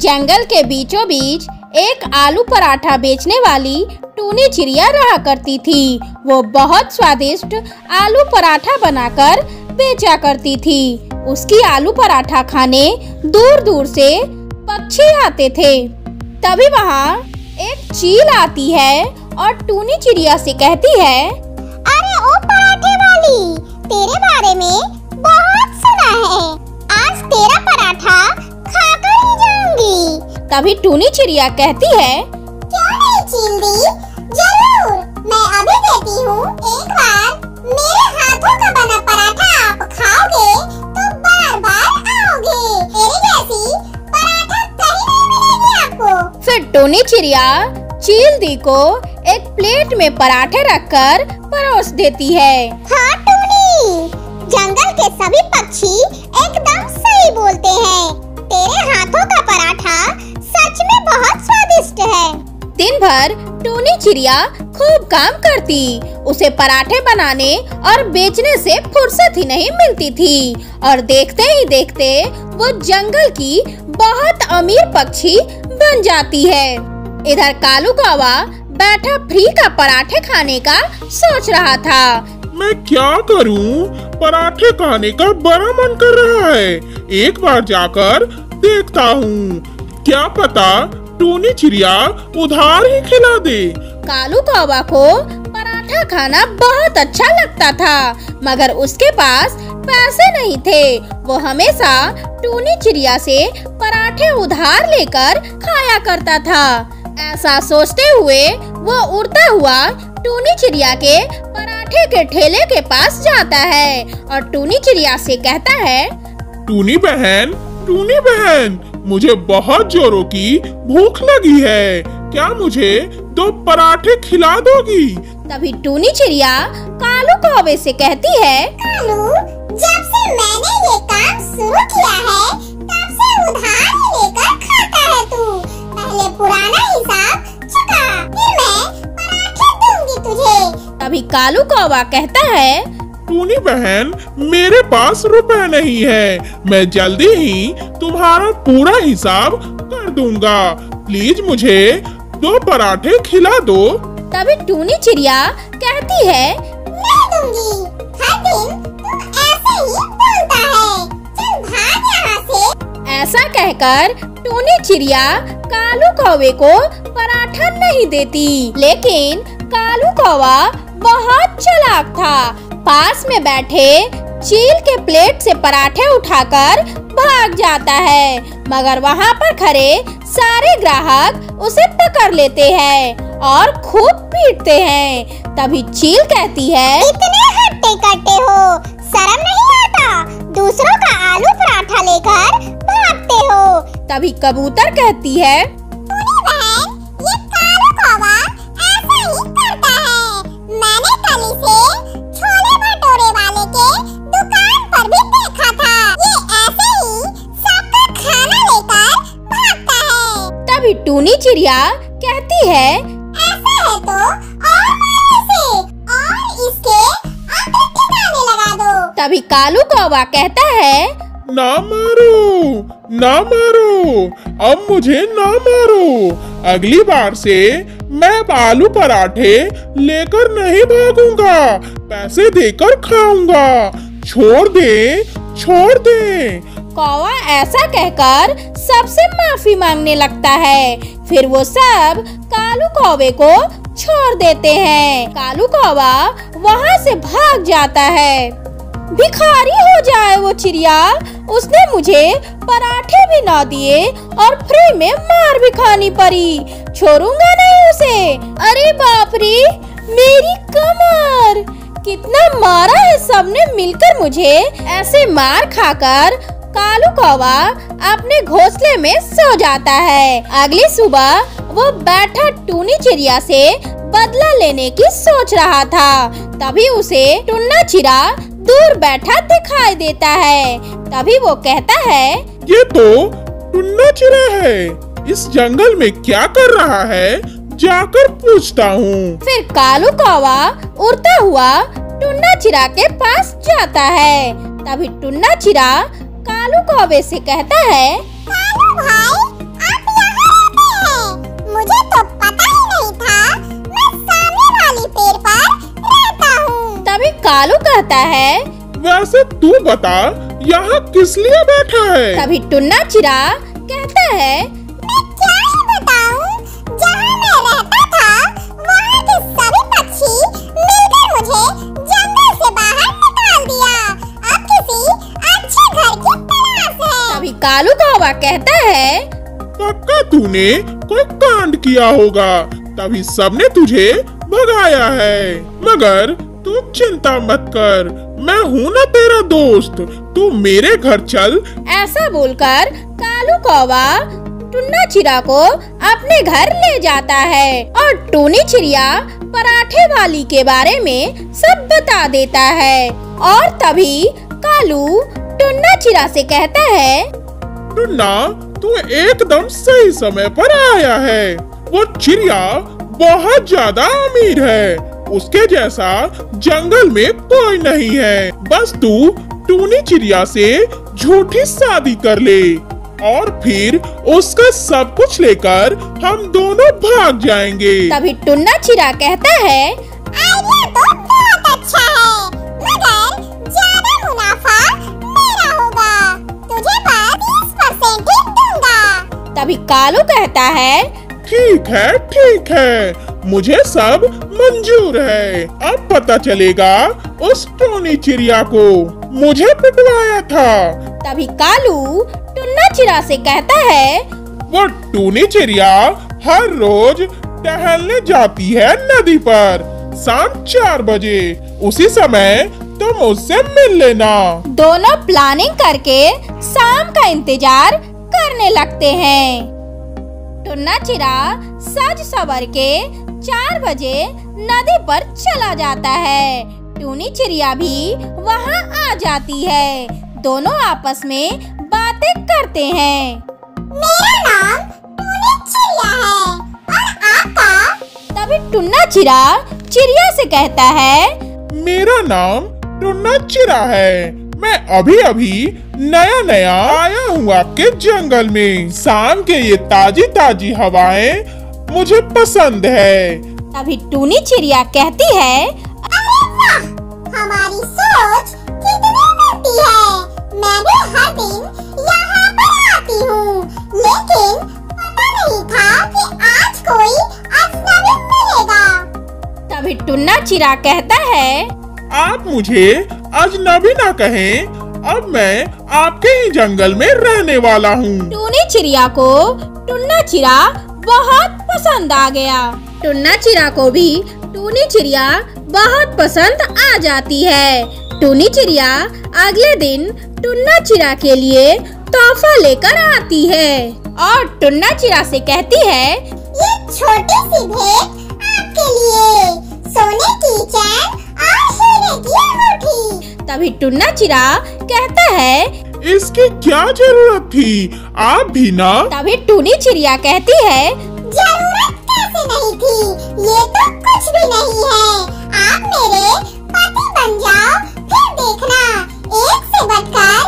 जंगल के बीचों बीच एक आलू पराठा बेचने वाली टूनी चिड़िया रहा करती थी। वो बहुत स्वादिष्ट आलू पराठा बनाकर बेचा करती थी। उसकी आलू पराठा खाने दूर दूर से पक्षी आते थे। तभी वहाँ एक चील आती है और टूनी चिड़िया से कहती है, अरे ओ पराठे वाली, तेरे बारे में बहुत सुना है। आज तेरा पराठा खाकर ही जाऊंगी। तभी टूनी चिड़िया कहती है, क्यों नहीं चील दी, जरूर मैं अभी देती हूँ। एक बार मेरे हाथों का बना पराठा आप खाओगे तो बार बार आओगे। मेरी जैसी पराठा कहीं नहीं मिलेगी आपको। फिर टूनी चिड़िया चील दी को एक प्लेट में पराठे रखकर परोस देती है। हाँ टूनी, जंगल के सभी पक्षी एकदम सही बोलते हैं। तेरे हाथों का पराठा सच में बहुत स्वादिष्ट है। दिन भर टूनी चिड़िया खूब काम करती। उसे पराठे बनाने और बेचने से फुर्सत ही नहीं मिलती थी और देखते ही देखते वो जंगल की बहुत अमीर पक्षी बन जाती है। इधर कालू कौवा बैठा फ्री का पराठे खाने का सोच रहा था। मैं क्या करूं? पराठे खाने का बड़ा मन कर रहा है। एक बार जाकर देखता हूँ, क्या पता टूनी चिड़िया उधार ही खिला दे। कालू कौवा को पराठा खाना बहुत अच्छा लगता था, मगर उसके पास पैसे नहीं थे। वो हमेशा टूनी चिड़िया से पराठे उधार लेकर खाया करता था। ऐसा सोचते हुए वो उड़ता हुआ टूनी चिड़िया के पराठे के ठेले के पास जाता है और टूनी चिड़िया से कहता है, टूनी बहन, मुझे बहुत जोरों की भूख लगी है। क्या मुझे 2 पराठे खिला दोगी? तभी टूनी चिड़िया कालू कौवे से कहती है, कालू, जब से मैंने ये काम शुरू किया है तब से उधार ही लेकर खाता है तू। पहले पुराना हिसाब चुका, फिर मैं पराठे दूंगी तुझे। तभी कालू कौवा कहता है, टूनी बहन, मेरे पास रुपए नहीं है। मैं जल्दी ही तुम्हारा पूरा हिसाब कर दूंगा। प्लीज मुझे 2 पराठे खिला दो। तभी टूनी चिड़िया कहती है, नहीं दूंगी। हर दिन तुम ऐसे ही बोलता है। चल भाग यहाँ से। ऐसा कहकर टूनी चिड़िया कालू कौवे को पराठा नहीं देती। लेकिन कालू कौवा बहुत चालाक था। पास में बैठे चील के प्लेट से पराठे उठाकर भाग जाता है, मगर वहाँ पर खड़े सारे ग्राहक उसे पकड़ लेते हैं और खूब पीटते हैं। तभी चील कहती है, इतने हट्टे कट्टे हो, शर्म नहीं आता? दूसरों का आलू पराठा लेकर भागते हो। तभी कबूतर कहती है, टूनी बहन, ये कालू कौवा ऐसा ही करता है। मैंने कल इसे छोले भटूरे वाले के दुकान पर भी देखा था। ये ऐसे ही सबका खाना लेकर भागता है। तभी टूनी चिड़िया कहती है, ऐसा है तो और मारो इसे और इसके अंदर ठिकाने लगा दो। तभी कालू कौवा कहता है, ना मारो, अब मुझे ना मारो। अगली बार से मैं आलू पराठे लेकर नहीं भागूंगा, पैसे देकर खाऊंगा। छोड़ दे। कौवा ऐसा कहकर सबसे माफी मांगने लगता है। फिर वो सब कालू कौवे को छोड़ देते हैं। कालू कौवा वहाँ से भाग जाता है। भिखारी हो जाए वो चिड़िया, उसने मुझे पराठे भी ना दिए और फ्री में मार भी खानी पड़ी। छोड़ूंगा नहीं उसे। अरे बाप रे, मेरी कमर! कितना मारा है सबने मिलकर मुझे। ऐसे मार खाकर कालू कौवा अपने घोंसले में सो जाता है। अगली सुबह वो बैठा टूनी चिड़िया से बदला लेने की सोच रहा था। तभी उसे टुन्ना चिड़ा दूर बैठा दिखाई देता है। तभी वो कहता है, ये तो टुन्ना चिड़ा है। इस जंगल में क्या कर रहा है? जाकर पूछता हूँ। फिर कालू कौवा उड़ता हुआ टुन्ना चिड़ा के पास जाता है। तभी टुन्ना चिड़ा कालू कौवे से कहता है, कालू भाई, कहता है, वैसे तू बता यहाँ किस लिए बैठा है? तभी टुन्ना चिरा कहता है, मैं क्या ही बताऊं, जहाँ मैं रहता था वहाँ के सभी पक्षी मिलकर मुझे जंगल से बाहर निकाल दिया। अब किसी अच्छे घर की तलाश है। तभी कालू कौवा कहता है, पक्का तूने कोई कांड किया होगा, तभी सबने तुझे भगाया है। मगर तू चिंता मत कर, मैं हूँ ना तेरा दोस्त, तू मेरे घर चल। ऐसा बोलकर कालू कौवा टुन्ना चिरा को अपने घर ले जाता है और टूनी चिड़िया पराठे वाली के बारे में सब बता देता है। और तभी कालू टुन्ना चिरा से कहता है, टुन्ना तू एकदम सही समय पर आया है। वो चिड़िया बहुत ज्यादा अमीर है, उसके जैसा जंगल में कोई नहीं है। बस तू टूनी चिड़िया से झूठी शादी कर ले और फिर उसका सब कुछ लेकर हम दोनों भाग जाएंगे। तभी टुन्ना चिरा कहता है, आइडिया तो बहुत अच्छा है, मगर ज्यादा मुनाफा मेरा होगा, तुझे बस 30% ही दूंगा। तभी कालू कहता है, ठीक है, मुझे सब मंजूर है। अब पता चलेगा उस टूनी चिड़िया को मुझे पिटवाया था। तभी कालू टुन्ना चिरा से कहता है, वो टूनी चिड़िया हर रोज टहलने जाती है नदी पर शाम 4 बजे। उसी समय तुम उससे मिल लेना। दोनों प्लानिंग करके शाम का इंतजार करने लगते हैं। टुन्ना चिरा सज सवर के 4 बजे नदी पर चला जाता है। टूनी चिड़िया भी वहाँ आ जाती है। दोनों आपस में बातें करते हैं। मेरा नाम टूनी चिड़िया है और आपका? तभी टुन्ना चिरा चिड़िया से कहता है, मेरा नाम टुन्ना चिरा है। मैं अभी नया आया हूँ आपके जंगल में। शाम के ये ताजी हवाएं मुझे पसंद है। तभी टूनी चिड़िया कहती है, अरे वाह, हमारी सोच कितनी मिलती है। मैं भी हर दिन यहाँ पर आती हूँ, लेकिन पता नहीं था कि आज कोई अजनबी मिलेगा। तभी टुन्ना चिरा कहता है, आप मुझे अजनबी ना कहें, अब मैं आपके ही जंगल में रहने वाला हूँ। टूनी चिड़िया को टुन्ना चिरा बहुत पसंद आ गया। टुन्ना चिरा को भी टूनी चिड़िया बहुत पसंद आ जाती है। टूनी चिड़िया अगले दिन टुन्ना चिरा के लिए तोहफा लेकर आती है और टुन्ना चिरा से कहती है, ये छोटी सी भेंट आपके लिए, सोने की चैन और हीरे की अंगूठी। तभी टुन्ना चिरा कहता है, इसकी क्या जरूरत थी, आप भी ना। तभी टूनी चिड़िया कहती है, जरूरत कैसे नहीं थी, ये तो कुछ भी नहीं है। आप मेरे पति बन जाओ, फिर देखना एक से बढ़कर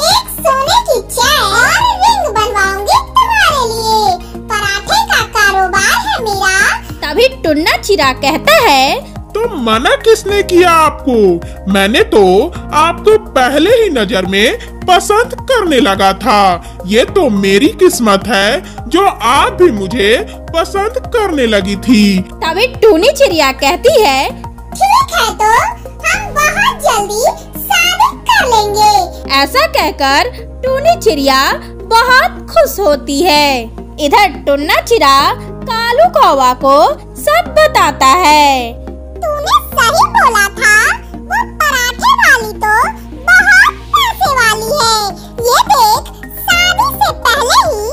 एक सोने की चैन और रिंग बनवाऊंगी तुम्हारे लिए। पराठे का कारोबार है मेरा। तभी टुन्ना चिरा कहता है, तो मना किसने किया आपको? मैंने तो आपको पहले ही नजर में पसंद करने लगा था। ये तो मेरी किस्मत है जो आप भी मुझे पसंद करने लगी थी। तभी टूनी चिड़िया कहती है, ठीक है, तो हम बहुत जल्दी शादी कर लेंगे। ऐसा कहकर टूनी चिड़िया बहुत खुश होती है। इधर टुन्ना चिरा कालू कौवा को सब बताता है। तूने सही बोला था, वो पराठे वाली तो बहुत पैसे वाली है। ये देख, शादी से पहले ही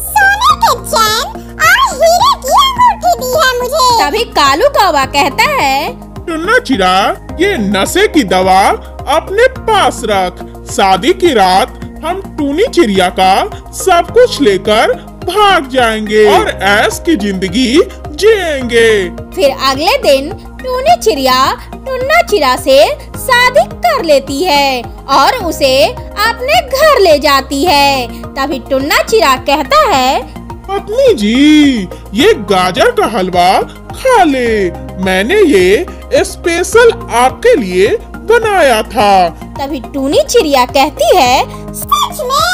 सोने के चैन और हीरे की अंगूठी दी है मुझे। तभी कालू कौवा कहता है, टुन्ना चिरा, ये नशे की दवा अपने पास रख। शादी की रात हम टूनी चिड़िया का सब कुछ लेकर भाग जाएंगे और ऐश की जिंदगी जिएंगे। फिर अगले दिन टूनी चिड़िया टुन्ना चिरा से शादी कर लेती है और उसे अपने घर ले जाती है। तभी टुन्ना चिरा कहता है, पत्नी जी, ये गाजर का हलवा खा ले, मैंने ये स्पेशल आपके लिए बनाया था। तभी टूनी चिड़िया कहती है, सच में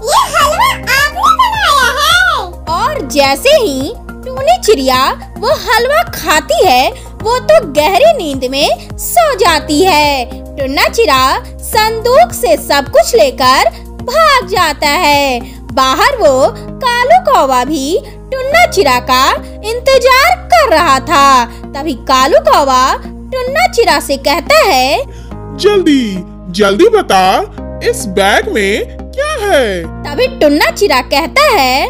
ये हलवा आपने बनाया है। और जैसे ही टूनी चिड़िया वो हलवा खाती है वो तो गहरी नींद में सो जाती है। टुन्ना चिड़ा संदूक से सब कुछ लेकर भाग जाता है। बाहर वो कालू कौवा भी टुन्ना चिड़ा का इंतजार कर रहा था। तभी कालू कौवा टुन्ना चिड़ा से कहता है, जल्दी जल्दी बता, इस बैग में क्या है? तभी टुन्ना चिड़ा कहता है,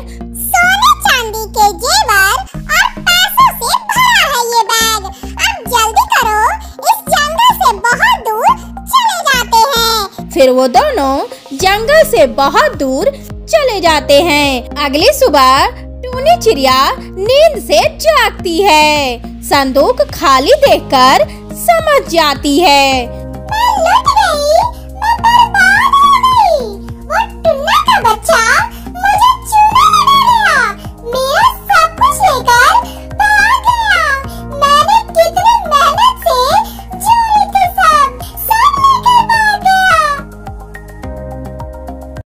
सोने चांदी के जेवर और पैसों से भरा है ये बैग। अब जल्दी करो, इस जंगल से बहुत दूर चले जाते हैं। फिर वो दोनों जंगल से बहुत दूर चले जाते हैं। अगली सुबह टूनी चिड़िया नींद से जागती है। संदूक खाली देखकर समझ जाती है।